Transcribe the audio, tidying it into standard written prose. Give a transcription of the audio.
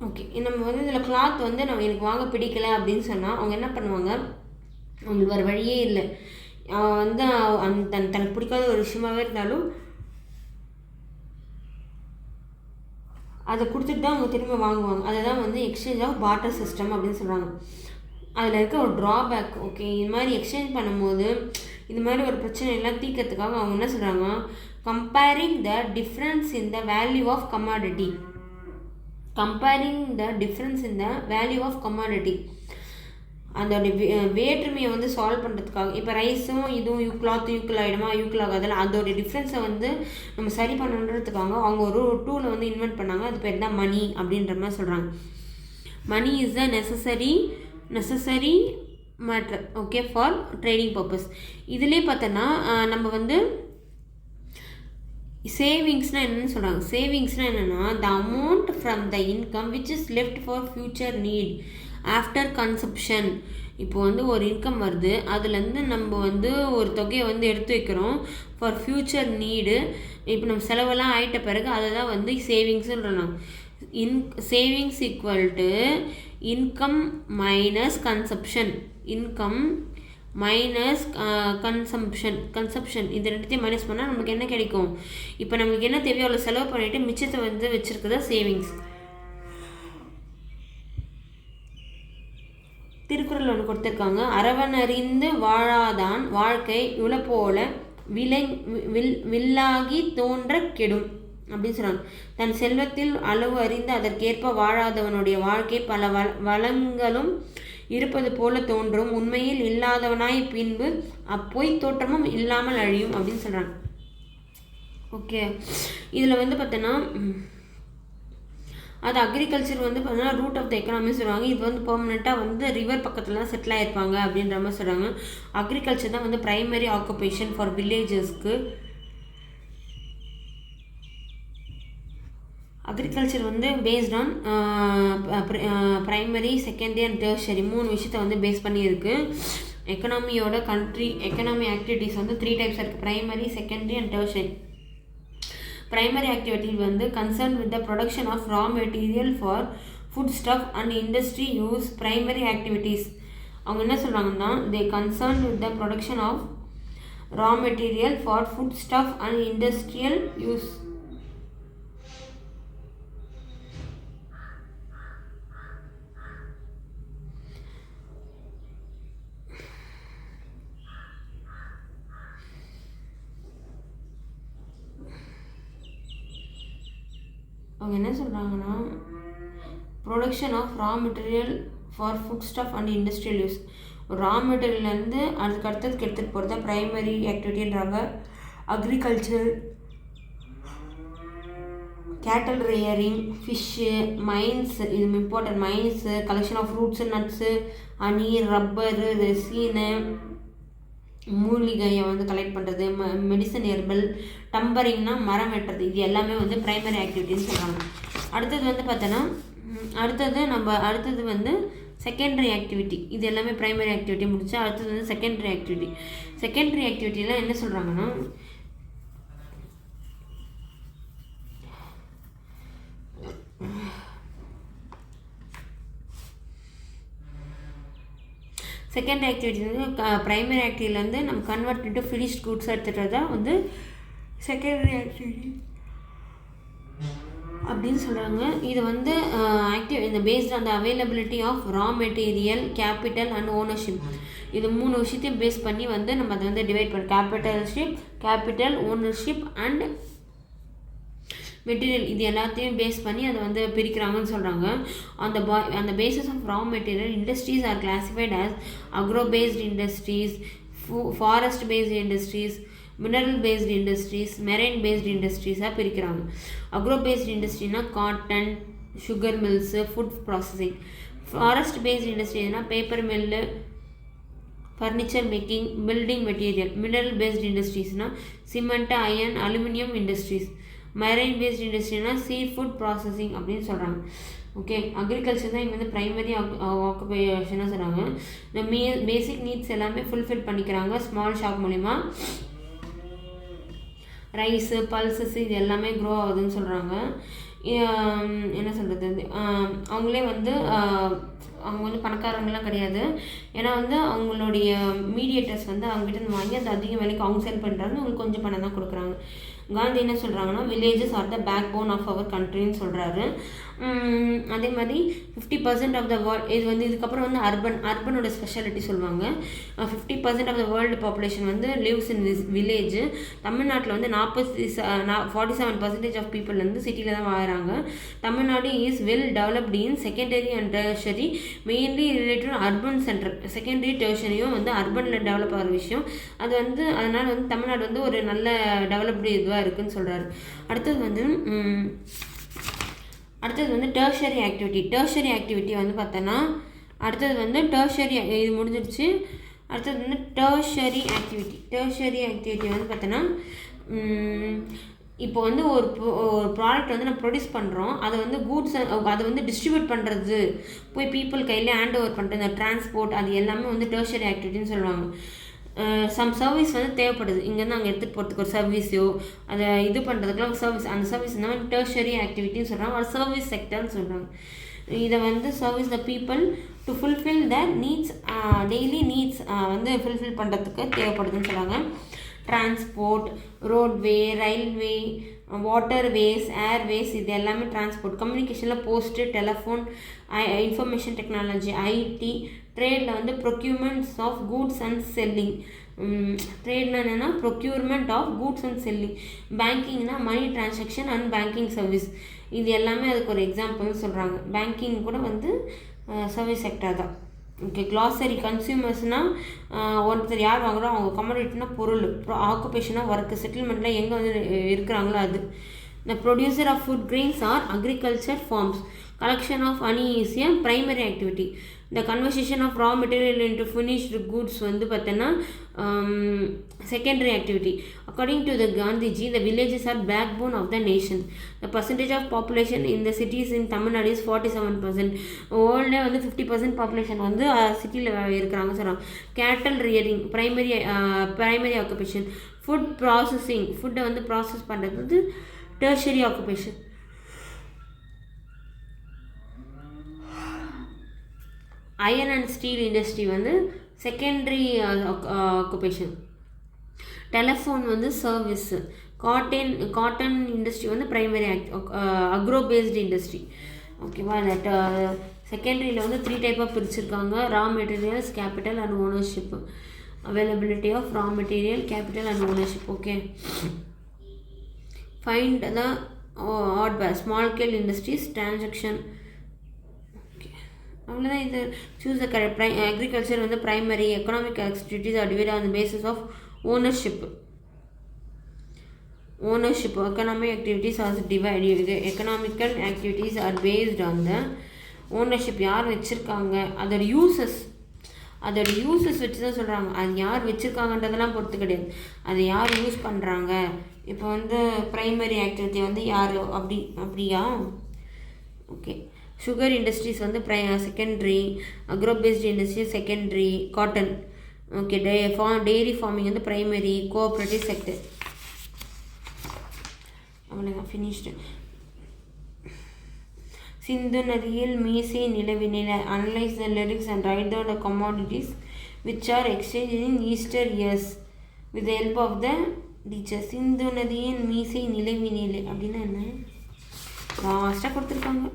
Okay, நம்ம வந்து இதில் கிளாத் வந்து எனக்கு வாங்க பிடிக்கல அப்படின்னு சொன்னால் அவங்க என்ன பண்ணுவாங்க, அவங்களுக்கு வேறு வழியே இல்லை. அவன் வந்து தனக்கு பிடிக்காத ஒரு விஷயமாகவே இருந்தாலும் அதை கொடுத்துட்டு தான் அவங்க திரும்ப வாங்குவாங்க. அதை தான் வந்து எக்ஸ்சேஞ்ச் ஆஃப் பார்ட்டர் சிஸ்டம் அப்படின்னு சொல்கிறாங்க. அதில் இருக்க ஒரு ட்ராபேக். ஓகே, இது மாதிரி எக்ஸ்சேஞ்ச் பண்ணும்போது இது மாதிரி ஒரு பிரச்சனையெல்லாம் தீர்க்கறதுக்காக அவங்க என்ன சொல்கிறாங்க, comparing the difference in the value of commodity. அதோட வேற்றுமையை வந்து சால்வ் பண்ணுறதுக்காக. இப்போ ரைஸும் இதுவும் கிளாத்தும் ஈக்குவல் ஆகிடுமா, ஈக்குவல் ஆகாதில்ல, அதோட டிஃப்ரென்ஸை வந்து நம்ம சரி பண்ணணுன்றதுக்காக அவங்க ஒரு டூலை வந்து இன்வென்ட் பண்ணாங்க. அது பேர் தான் மணி அப்படின்ற மாதிரி சொல்கிறாங்க. Money is the necessary matter, okay, for trading purpose. இதிலே பார்த்தோன்னா நம்ம வந்து சேவிங்ஸ்னால் என்னென்னு சொல்கிறாங்க. சேவிங்ஸ்னால் என்னென்னா the amount from the income which is left for future need after consumption. இப்போ வந்து ஒரு இன்கம் வருது, அதுலேருந்து நம்ம வந்து ஒரு தொகையை வந்து எடுத்து வைக்கிறோம் ஃபார் ஃப்யூச்சர் நீடு. இப்போ நம்ம செலவெல்லாம் ஆகிட்ட பிறகு அதை தான் வந்து சேவிங்ஸ்ன்றோம். Savings equal to income minus consumption. Income minus consumption இது ரெண்டுத்தையும் மைனஸ் பண்ணால் நமக்கு என்ன கிடைக்கும், இப்போ நமக்கு என்ன தேவையோ அவ்வளோ செலவு பண்ணிவிட்டு மிச்சத்தை வந்து வச்சுருக்குதா சேவிங்ஸ். திருக்குறள் ஒன்று கொடுத்துருக்காங்க, அரவணறிந்து வாழாதான் வாழ்க்கை உளப்போல வில்லாகி தோன்ற கெடும் அப்படின்னு சொல்கிறாங்க. தன் செல்வத்தில் அளவு அறிந்து அதற்கேற்ப வாழாதவனுடைய வாழ்க்கை பல வளங்களும் இருப்பது போல தோன்றும், உண்மையில் இல்லாதவனாய் பின்பு அப்பொய் தோற்றமும் இல்லாமல் அழியும் அப்படின்னு சொல்கிறாங்க. ஓகே, இதில் வந்து பார்த்தோன்னா அது அக்ரிகல்ச்சர் வந்து பார்த்தீங்கன்னா ரூட் ஆஃப் த எக்கனாமி சொல்லுவாங்க. இது வந்து பெர்மனெண்ட்டாக வந்து ரிவர் பக்கத்தில் தான் செட்டில் ஆகிருப்பாங்க அப்படின்ற மாதிரி சொல்கிறாங்க. அக்ரிகல்ச்சர் தான் வந்து ப்ரைமரி ஆக்குபேஷன் ஃபார் வில்லேஜஸ்க்கு. அக்ரிகல்ச்சர் வந்து based on primary, secondary and tertiary 3 விஷயத்தை வந்து பேஸ் பண்ணி இருக்குது. எக்கனாமியோட எக்கனாமி ஆக்டிவிட்டீஸ் வந்து 3 டைப்ஸ் இருக்குது, primary, secondary and tertiary. Primary activity வந்து concern with the production of raw material for food stuff and industry use. Primary activities அவங்க என்ன சொல்கிறாங்கன்னா they concern with the production of raw material for food stuff and industrial use. அவங்க என்ன சொல்கிறாங்கன்னா production of raw material for food stuff and industrial use. Raw மெட்டீரியல்லேருந்து அதுக்கு அடுத்ததுக்கு எடுத்துகிட்டு போகிறது ப்ரைமரி ஆக்டிவிட்டின்றாங்க. Agriculture, cattle rearing, fish, mines, இது important, mines, collection of fruits, nuts, honey, rubber, resin, மூலிகையை வந்து கலெக்ட் பண்ணுறது, மெடிசன் ஹெர்பல், டம்பரிங்னா மரம் வெட்டுறது, இது எல்லாமே வந்து ப்ரைமரி ஆக்டிவிட்டின்னு சொல்கிறாங்க. அடுத்தது வந்து பார்த்தோன்னா அடுத்தது வந்து செகண்டரி ஆக்டிவிட்டி. இது எல்லாமே ப்ரைமரி ஆக்டிவிட்டி முடிச்சா அடுத்தது வந்து செகண்டரி ஆக்டிவிட்டி. செகண்டரி ஆக்டிவிட்டியில் என்ன சொல்கிறாங்கன்னா செகண்டரி ஆக்டிவிட்டி வந்து ப்ரைமரி ஆக்டிவிட்டிலேருந்து நம்ம கன்வெர்ட் இன்ட்டு ஃபினிஷ்ட் குட்ஸ் எடுத்துகிட்டு தான் வந்து செகண்டரி ஆக்டிவிட்டி அப்படின்னு சொல்கிறாங்க. இது வந்து இந்த based on the availability of raw material, capital and ownership. இது 3 விஷயத்தையும் பேஸ் பண்ணி வந்து நம்ம அதை வந்து டிவைட் பண்ண கேபிட்டல், ஓனர்ஷிப் அண்ட் மெட்டீரியல், இது எல்லாத்தையும் பேஸ் பண்ணி அதை வந்து பிரிக்கிறாங்கன்னு சொல்கிறாங்க. அந்த basis of raw material industries are classified as agro based industries, forest based industries, mineral based industries, marine based இண்டஸ்ட்ரீஸாக பிரிக்கிறாங்க. அக்ரோ பேஸ்ட் இண்டஸ்ட்ரினா cotton, sugar mills, food processing. Forest based இண்டஸ்ட்ரினா paper mill, furniture making, building material. Mineral based இண்டஸ்ட்ரீஸ்னால் cement, iron, aluminium industries. Marine based இண்டஸ்ட்ரினா sea food processing அப்படின்னு சொல்கிறாங்க. Okay, agriculture தான் இங்கே வந்து ப்ரைமரி ஆக்குபேஷனாக சொல்கிறாங்க. இந்த பேசிக் நீட்ஸ் எல்லாமே ஃபுல்ஃபில் பண்ணிக்கிறாங்க ஸ்மால் ஷாப் மூலிமா. ரைஸு பல்சஸ் இது எல்லாமே க்ரோ ஆகுதுன்னு சொல்கிறாங்க. என்ன சொல்கிறது, அவங்களே வந்து அவங்க வந்து பணக்காரங்களாம் கிடையாது. ஏன்னா வந்து அவங்களுடைய மீடியேட்டர்ஸ் வந்து அவங்ககிட்ட வாங்கி அந்த அதிக விலைக்கு அவங்க செல் பண்ணுறாங்க, அவங்களுக்கு கொஞ்சம் பணம் தான் கொடுக்குறாங்க. காந்தி என்ன சொல்கிறாங்கன்னா, villages are the backbone of our கண்ட்ரின்னு சொல்கிறாரு. அதே மாதிரி 50% ஆஃப் த வேர்ல்ட், இது வந்து இதுக்கப்புறம் வந்து அர்பனோட ஸ்பெஷாலிட்டி சொல்லுவாங்க. 50% ஆஃப் த வேர்ல்டு பாப்புலேஷன் வந்து லிவ்ஸ் இன் வில்லேஜ். தமிழ்நாட்டில் வந்து 47% ஆஃப் பீப்புள் வந்து சிட்டியில் தான் வாழ்கிறாங்க. தமிழ்நாடு is well developed in secondary and tertiary, mainly related urban centre. Secondary டெர்ஷரியும் வந்து அர்பனில் டெவலப் ஆகிற விஷயம். அது வந்து அதனால் வந்து தமிழ்நாடு வந்து ஒரு நல்ல டெவலப்டு இதுவாக இருக்குதுன்னு சொல்கிறாரு. அடுத்தது வந்து டெர்ஷரி ஆக்டிவிட்டி வந்து பார்த்தோன்னா, அடுத்தது வந்து டெர்ஷரி இது முடிஞ்சிடுச்சு. அடுத்தது வந்து டெர்ஷரி ஆக்டிவிட்டி வந்து பார்த்தோன்னா, இப்போ வந்து ஒரு ப்ராடக்ட் வந்து நம்ம ப்ரொடியூஸ் பண்ணுறோம், அதை வந்து கூட்ஸ் அதை வந்து டிஸ்ட்ரிபியூட் பண்ணுறது, போய் பீப்புள் கையில் ஹேண்ட் ஓவர் பண்ணுறது, இந்த டிரான்ஸ்போர்ட், அது எல்லாமே வந்து டெர்ஷரி ஆக்டிவிட்டின்னு சொல்லுவாங்க. சம் சர்வீஸ் வந்து தேவைப்படுது, இங்கேருந்து அங்கே எடுத்துகிட்டு போகிறதுக்கு ஒரு சர்வீஸோ அதை இது பண்ணுறதுக்குலாம் சர்வீஸ், அந்த சர்வீஸ் இந்த மாதிரி டெர்ஷரி ஆக்டிவிட்டின்னு சொல்கிறாங்க. ஒரு சர்வீஸ் செக்டர்னு சொல்கிறாங்க. இதை வந்து service the people to fulfil the needs, daily needs வந்து ஃபுல்ஃபில் பண்ணுறதுக்கு தேவைப்படுதுன்னு சொல்கிறாங்க. Transport, roadway, railway, waterways, airways, இது எல்லாமே டிரான்ஸ்போர்ட். கம்யூனிகேஷனில் post, telephone, information technology, IT. ட்ரேடில் வந்து procurements of goods and selling. ட்ரேட்னா என்னென்னா procurement of goods and selling. பேங்கிங்னா money transaction and banking service. இது எல்லாமே அதுக்கு ஒரு எக்ஸாம்பிள்னு சொல்கிறாங்க. பேங்கிங் கூட வந்து சர்வீஸ் செக்டர் தான். Okay, glossary. கன்சியூமர்ஸ்னால் ஒருத்தர் யார் வாங்குகிறோம், அவங்க கமோடிட்டினா பொருள், ஆக்குபேஷனாக ஒர்க்கு, செட்டில்மெண்ட்டில் எங்கே வந்து இருக்கிறாங்களோ அது. The producer of food grains or agriculture farms. Collection of honey is a primary activity. The conversion of raw material into finished goods வந்து பார்த்தோன்னா secondary activity. According to the Gandhiji, the villages are backbone of the nation. The percentage of population in the cities in Tamil Nadu is 47%. Worldல வந்து 50% population வந்து சிட்டியில் இருக்கிறாங்க சொல்கிறாங்க. Cattle rearing, primary occupation. Food processing, ஃபுட்டை வந்து process பண்ணுறது வந்து tertiary occupation. Iron and steel industry வந்து secondary occupation. Telephone வந்து service. Cotton industry வந்து primary agro based industry. ஓகேவா, தட் செகண்டரியில் வந்து 3 டைப்பாக பிரிச்சிருக்காங்க. Raw materials, capital and ownership. Availability of raw material, capital and ownership. Okay, find the odd by small scale industries transaction. Okay, அவ்வளோதான். இது choose the correct. Agriculture வந்து primary. Economic activities are divided on the basis of ownership. Economic activities are divided. Economical activities are based on the ownership. யார் வச்சுருக்காங்க, அதோட uses வச்சு தான் சொல்கிறாங்க. அது யார் வச்சுருக்காங்கன்றதெல்லாம் பொறுத்து கிடையாது, அதை யார் யூஸ் பண்ணுறாங்க. இப்போ வந்து ப்ரைமரி ஆக்டிவிட்டி வந்து யார் அப்படியா? ஓகே, சுகர் இண்டஸ்ட்ரீஸ் வந்து secondary, agro based industry secondary, cotton. Okay, dairy farming வந்து ப்ரைமரி, கோஆப்ரேட்டிவ் செக்டர். அவ்வளோதான், ஃபினிஷ்டு. சிந்து நதியில் மீசை நிலவினில. Analyse the lyrics and write down the commodities which are exchange in Easter years with the help of the teacher. Sindhu நதியின் மீசை நிலவினிலே அப்படின்னா என்ன? லாஸ்ட்டாக கொடுத்துருக்காங்க.